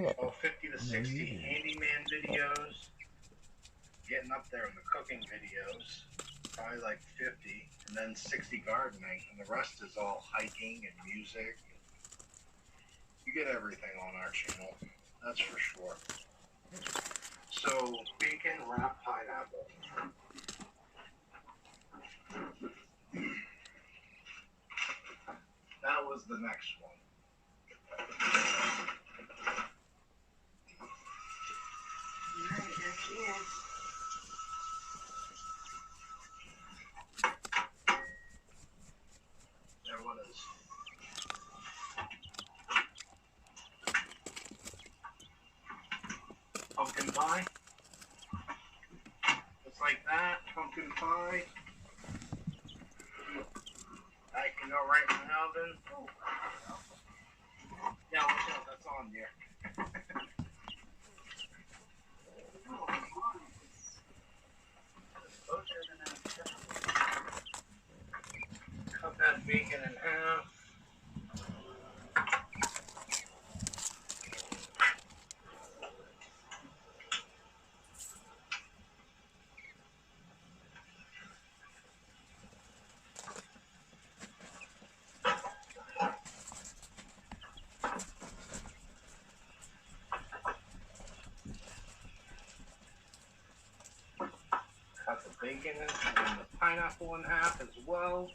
it. Oh, 50 to 60 handyman videos. Getting up there in the cooking videos. Probably like 50. And then 60 gardening. And the rest is all hiking and music. You get everything on our channel. That's for sure. So, bacon wrapped pineapple. That was the next one. Alright, there she is. There what is. Pumpkin pie. Just like that, pumpkin pie. That can go right in the oven. Oh. Yeah, watch out, that's on there. Cut that bacon in half. Cut the bacon and the pineapple in half as well.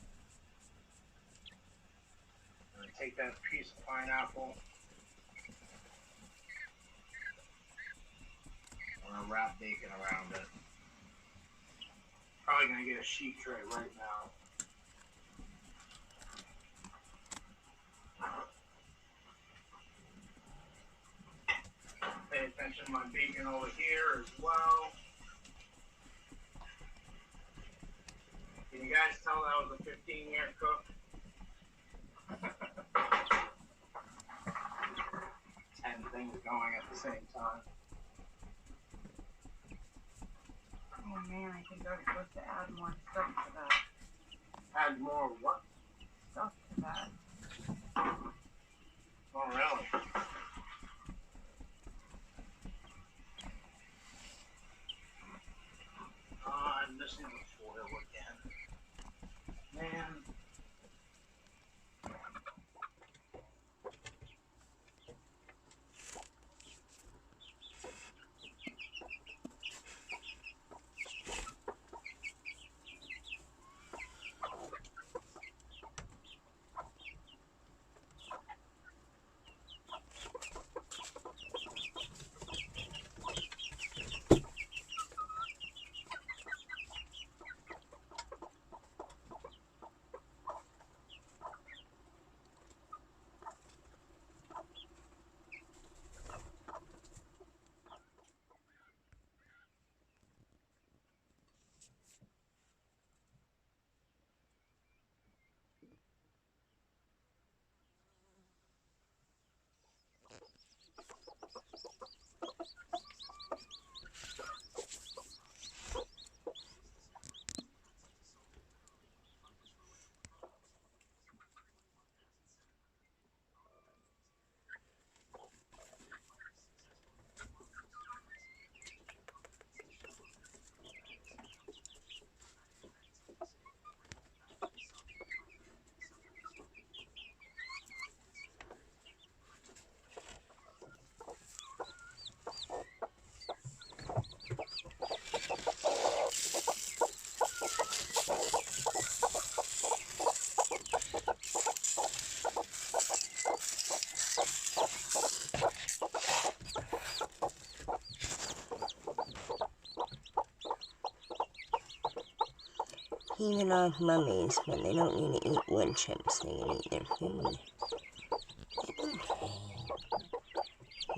And take that piece of pineapple. I'm gonna wrap bacon around it. Probably gonna get a sheet tray right now. Pay attention to my bacon over here as well. Can you guys tell that was a 15-year cook? 10 things going at the same time. Oh man, I think I'm supposed to add more stuff to that. Add more what? Stuff to that. Oh, really? I'm missing the foil again. Man. Even our mummies, when they don't need to eat wood chips, they can eat their food. Okay.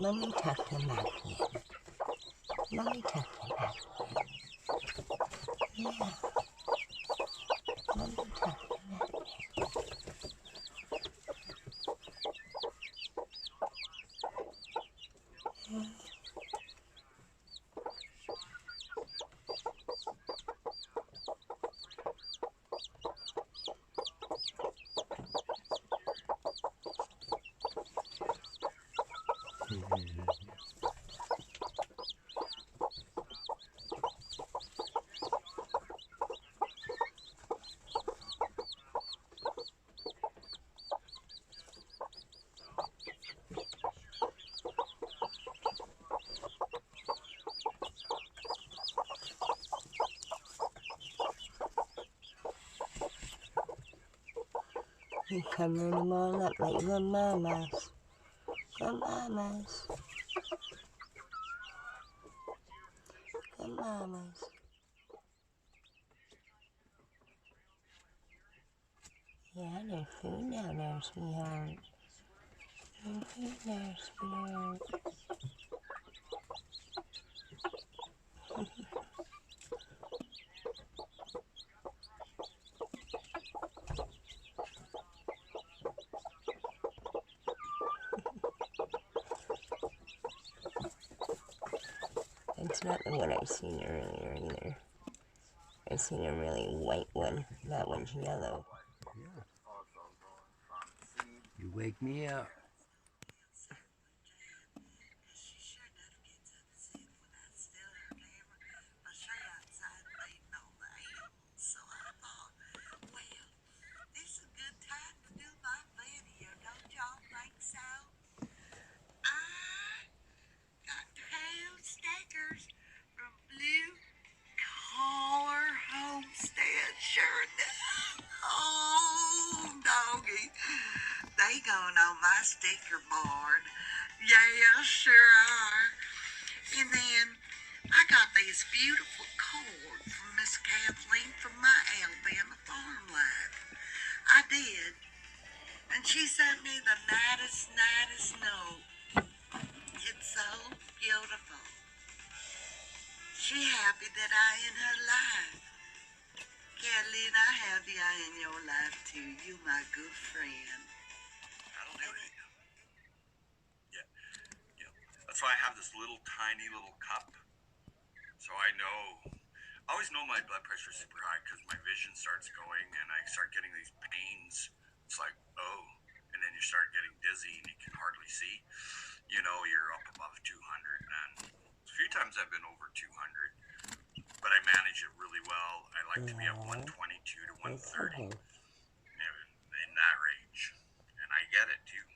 Mummy, tuck them back in. Mummy, tuck them back in. Yeah. Mummy, tuck them back in. Yeah. Mm-hmm. You're covering them all up like little mamas. Little mamas. Little mamas. Yeah, there's food down there, sweetheart. There's food there, sweetheart. It's not the one I seen earlier either. I seen a really white one. That one's yellow. Yeah. You wake me up. Homestead, sure enough. Oh, doggy. They going on my sticker board. Yeah, sure are. And then I got these beautiful cards from Miss Kathleen from my Alabama Farm Life. I did. And she sent me the nicest note. It's so beautiful. She happy that I in her life. Kathleen, I happy I in your life too. You my good friend. That'll do it. Yeah. That's why I have this little tiny little cup. So I always know my blood pressure is super high because my vision starts going and I start getting these pains. It's like, oh, and then you start getting dizzy and you can hardly see. You know, you're up above 200, and a few times I've been over 200, but I manage it really well. I like to be at 122 to 130 in that range, and I get it too.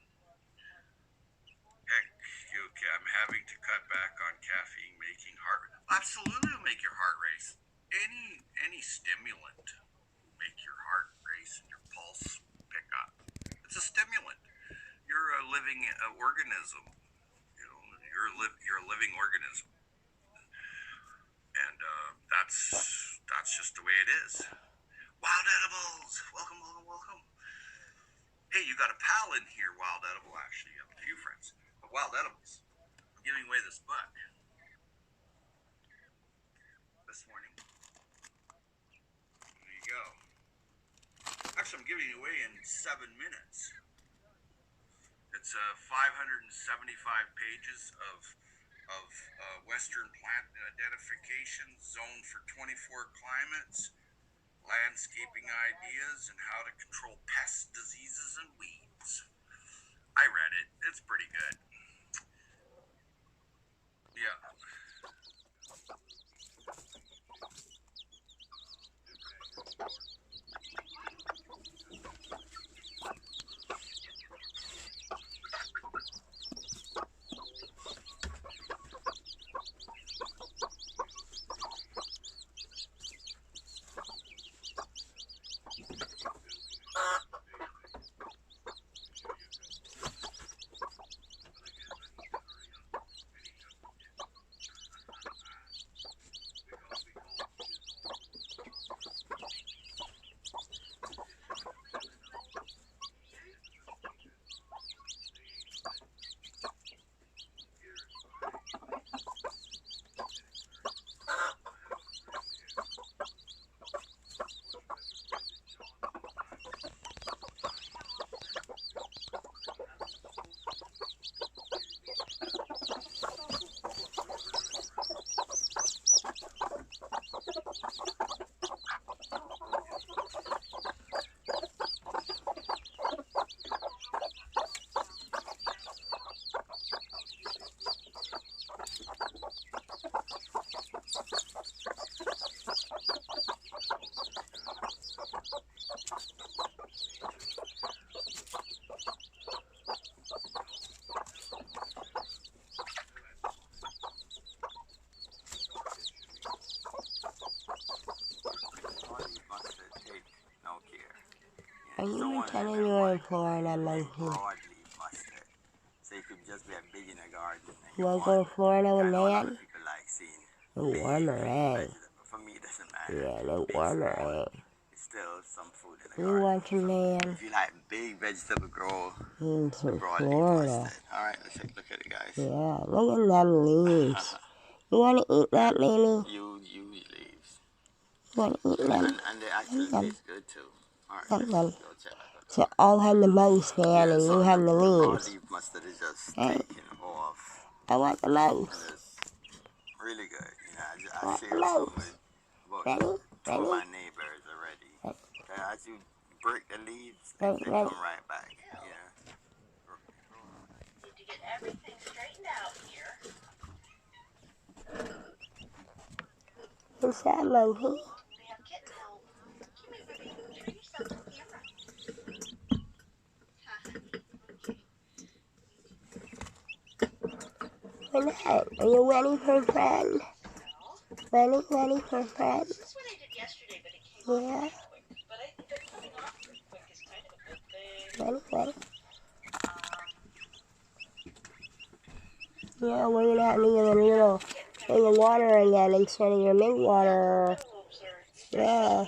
Heck, okay, I'm having to cut back on caffeine, making heart. Absolutely, will make your heart race. Any stimulant will make your heart race and your pulse pick up. It's a stimulant. You're a living organism. You know, you're a living organism, and that's just the way it is. Wild Edibles, welcome. Hey, you got a pal in here, Wild Edible. Actually, you have a few friends. But Wild Edibles, I'm giving away this book this morning. There you go. Actually, I'm giving it away in 7 minutes. It's 575 pages of Western plant identification, zoned for 24 climates, landscaping ideas, and how to control pests, diseases, and weeds. I read it. It's pretty good. Yeah. Are you Someone pretending living you're in like Florida, like monkey? broadleaf mustard. So it could just be a big in a garden. And You want to go to Florida I with know a lot Nan? of people like seeing No big warmer, eh? vegetable. For me, it doesn't matter. Yeah, no Big, warmer, small. eh? It's still some food in the You garden. watching Nan? If you like big vegetable grow, In the broadleaf Florida. mustard. All right, let's take a look at it, guys. Yeah, look at them leaves. You want to eat that, Lily? You eat leaves. You want to eat them? And they actually taste good too. All right, Yum, let's yum. go check that out. So I'll have the mouse fan Yeah, and so you have the leaves. broadleaf mustard is just Hey. taken off. I want the mouse. And it's really good. You know, I What shared some mouse? with about Ready? two of Ready? my neighbors already. Ready. As you break the leaves, they Ready? come right back. Yeah. Need to get everything straightened out here. Who's that, monkey? We have kitten help. Come here, baby. Turn yourself to the camera. What? Are you ready for Fred? Ready for Fred? This is what I did yesterday, but it came off Yeah. pretty quick. But I think it coming off pretty quick is kind of a good thing. Ready? Yeah, we're gonna have to get a little thing of water again instead of your mint water. Yeah.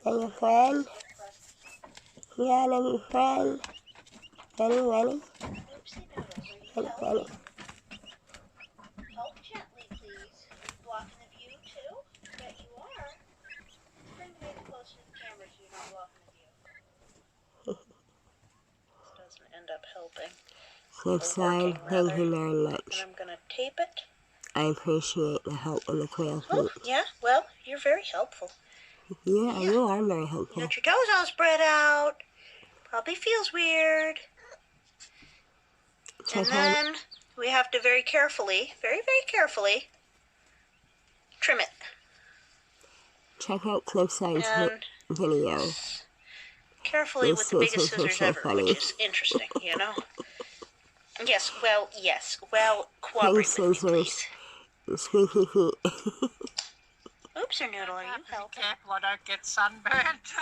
And your friend? Yeah, and your friend. Ready? Ready? Help gently, please. Blocking the view, too? Bet you are. Bring the baby closer to the camera so you're not blocking the view. This doesn't end up helping. Flip side, thank you very And much. I'm going to tape it. I appreciate the help with the quail Oh, feet. yeah, well, you're very helpful. Yeah, you are very You helpful. got your toes all spread out. Probably feels weird. And Check out, then we have to very carefully, very carefully, trim it. check out Cliffside's And video. carefully with the This biggest is so scissors ever, funny. which is interesting, you know? Yes. Well, cooperate with me, scissors. please. Squeaky feet. Oops, Noodle, are you helping? Careful I don't get sunburnt.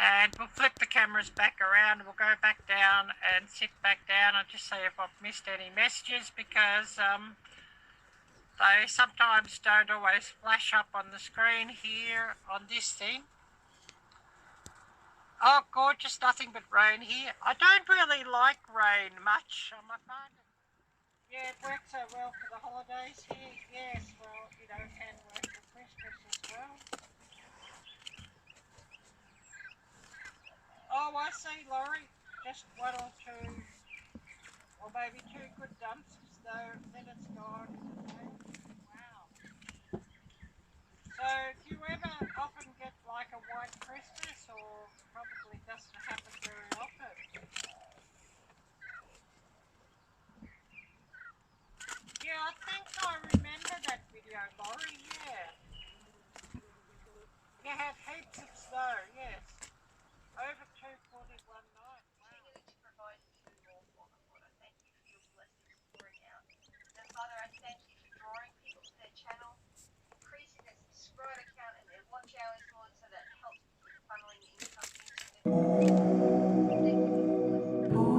And we'll flip the cameras back around and we'll go back down and sit back down and just see if I've missed any messages because they sometimes don't always flash up on the screen here on this thing. Oh, gorgeous, nothing but rain here. I don't really like rain much. I'm a fan. Yeah, it worked so well for the holidays here. Yes, well, you know, it can work for Christmas as well. Oh, I see, Laurie. Just one or two, or maybe two good dumps, though, then it's gone. Okay. Wow. So, do you ever often get like a white Christmas, or probably doesn't happen very often? Yeah, I think I remember that video, Laurie, yeah. You had heaps of snow, yes. Over 241 nights. Continuing to provide food for them, Lord. I thank you for your blessings pouring out. And Father, I thank you for drawing people to their channel, increasing their subscriber count and their watch hours, Lord, so that helps keep funneling income into them. Thank you for your blessings.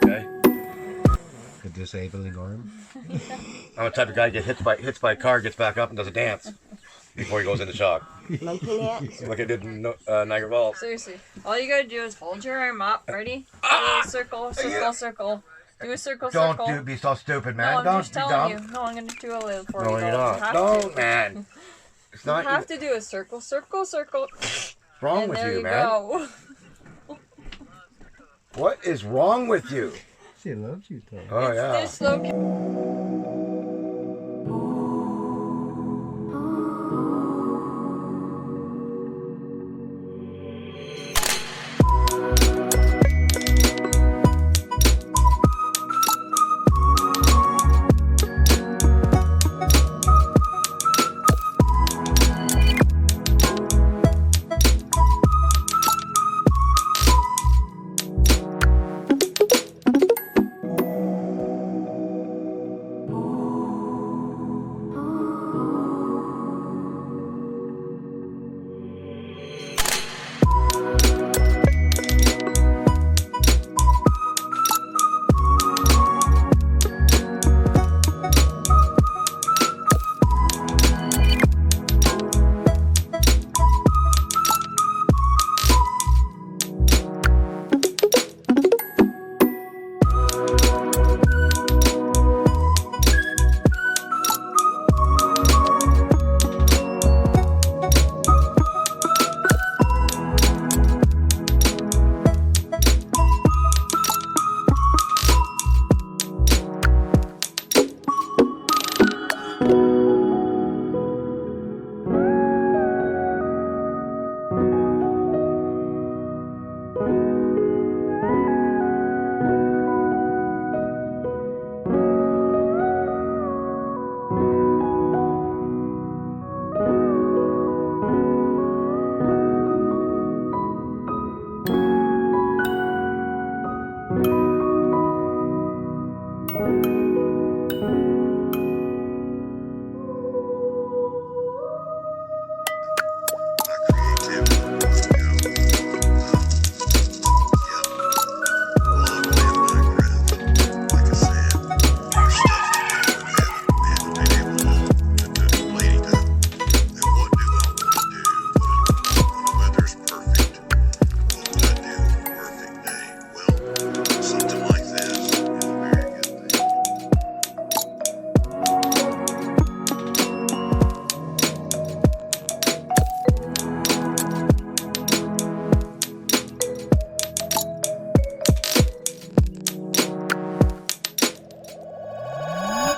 Okay. A disabling arm. I'm the type of guy that hits by a car, gets back up, and does a dance before he goes into shock. Monkey dance. Like I did in Niagara Falls. Seriously, all you gotta do is hold your arm up. Ready? Do a circle, circle, circle. Do a circle, circle. Don't be so stupid, man. No, I'm Don't just be telling dumb. you. No, I'm gonna do a little for No, you. you're though. not. You have No, to. man. It's You not. have to do a circle, circle, circle. What's wrong And with there you, you man? go. What is wrong with you? She loves you, Tom. Oh yeah. There's slow.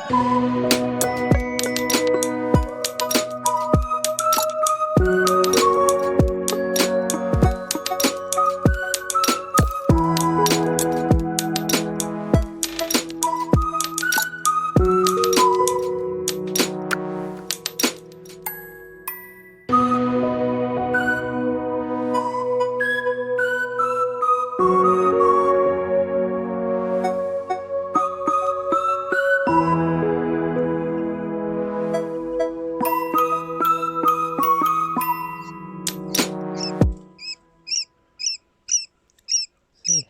Say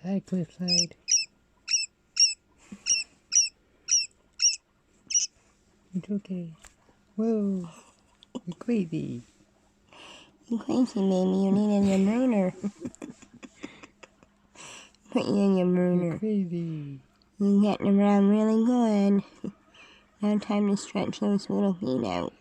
hi, Cliffside. It's okay. Whoa, you're crazy. You're crazy, baby. You need a burner. Put you in your burner. You're crazy. You're getting around really good. Now time to stretch those little feet out.